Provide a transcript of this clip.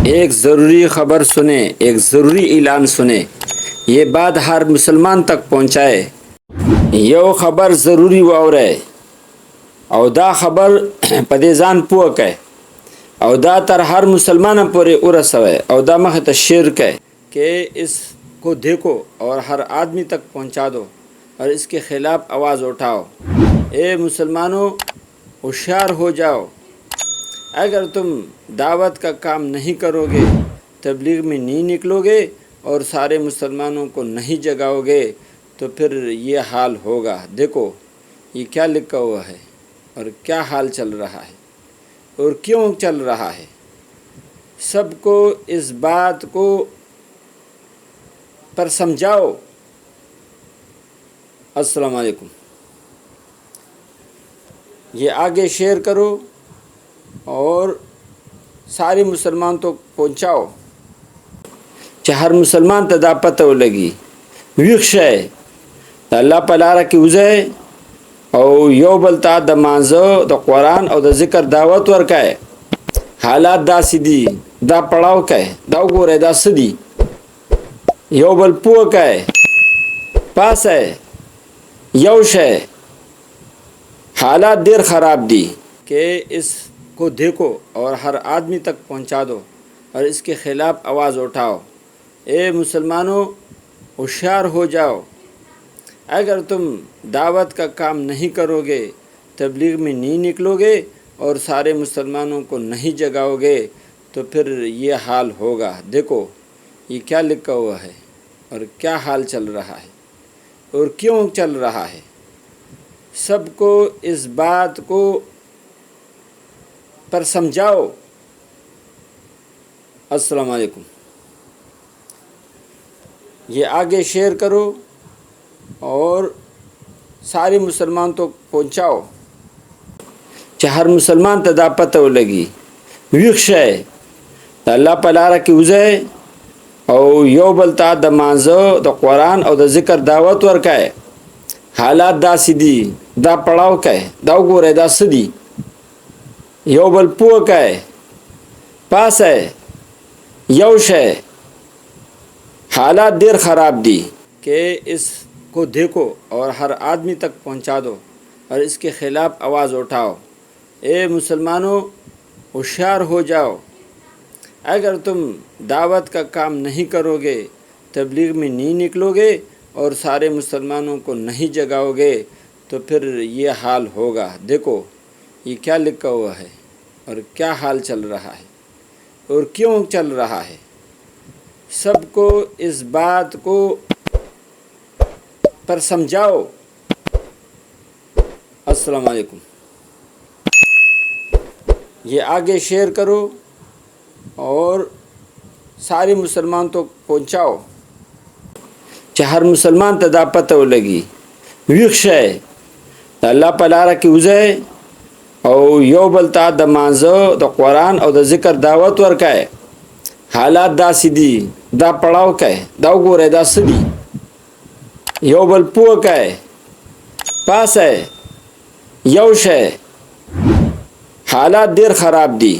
ایک ضروری خبر سنیں، ایک ضروری اعلان سنیں، یہ بات ہر مسلمان تک پہنچائے. یو خبر ضروری واورئ او دا خبر په دې ځان پوه کړئ او دا تر ہر مسلمان پورې ورسوئ او دا مخ ته شیئر کړئ کہ اس کو دیکھو اور ہر آدمی تک پہنچا دو اور اس کے خلاف آواز اٹھاؤ. اے مسلمانوں، ہوشیار ہو جاؤ. اگر تم دعوت کا کام نہیں کرو گے، تبلیغ میں نہیں نکلو گے اور سارے مسلمانوں کو نہیں جگاؤ گے تو پھر یہ حال ہوگا. دیکھو یہ کیا لکھا ہوا ہے اور کیا حال چل رہا ہے اور کیوں چل رہا ہے. سب کو اس بات کو پر سمجھاؤ. السلام علیکم. یہ آگے شیئر کرو اور سارے مسلمان تو پہنچاؤ چې هر مسلمان ته دا پته ولګي. ویښ شئ، د الله په لاره کې وځئ او یو بل ته د مانځه، د قرآن او د ذکر دعوت ورکئ. حالات داسې دي، دا پړاو کئ، دا وګورئ دا څه دي. یو بل پوه کئ، پاسئ، یو شئ. حالات دیر خراب دی کہ اس کو دیکھو اور ہر آدمی تک پہنچا دو اور اس کے خلاف آواز اٹھاؤ. اے مسلمانوں، ہوشیار ہو جاؤ. اگر تم دعوت کا کام نہیں کرو گے، تبلیغ میں نہیں نکلو گے اور سارے مسلمانوں کو نہیں جگاؤ گے تو پھر یہ حال ہوگا. دیکھو یہ کیا لکھا ہوا ہے اور کیا حال چل رہا ہے اور کیوں چل رہا ہے. سب کو اس بات کو پر سمجھاؤ. السلام علیکم. یہ آگے شیئر کرو اور سارے مسلمان تو پہنچاؤ چې هر مسلمان ته دا پته ولګي. ویښ شئ، د الله په لاره کې وځئ او یو بل ته د مانځه، د قرآن او د ذکر دعوت ورکئ. حالات داسې دي، دا پړاو کئ، دا وګورئ دا څه دي. یو بل پوه کئ، پاسئ، یو شئ. حالات دیر خراب دی کہ اس کو دیکھو اور ہر آدمی تک پہنچا دو اور اس کے خلاف آواز اٹھاؤ. اے مسلمانوں، ہوشیار ہو جاؤ. اگر تم دعوت کا کام نہیں کرو گے، تبلیغ میں نہیں نکلو گے اور سارے مسلمانوں کو نہیں جگاؤ گے تو پھر یہ حال ہوگا. دیکھو یہ کیا لکھا ہوا ہے اور کیا حال چل رہا ہے اور کیوں چل رہا ہے. سب کو اس بات کو پر سمجھاؤ. السلام علیکم. یہ آگے شیئر کرو اور سارے مسلمان تو پہنچاؤ چې هر مسلمان ته دا پته ولګي. ویښ شئ، د الله په لاره کې وځئ او یو بل ته د مانځه، د قرآن او د ذکر دعوت ورکئ. حالات داسې دي، دا پړاو کئ، دا وګورئ دا څه دي. یو بل پوه کئ، پاسئ، یو شئ. حالات دیر خراب دی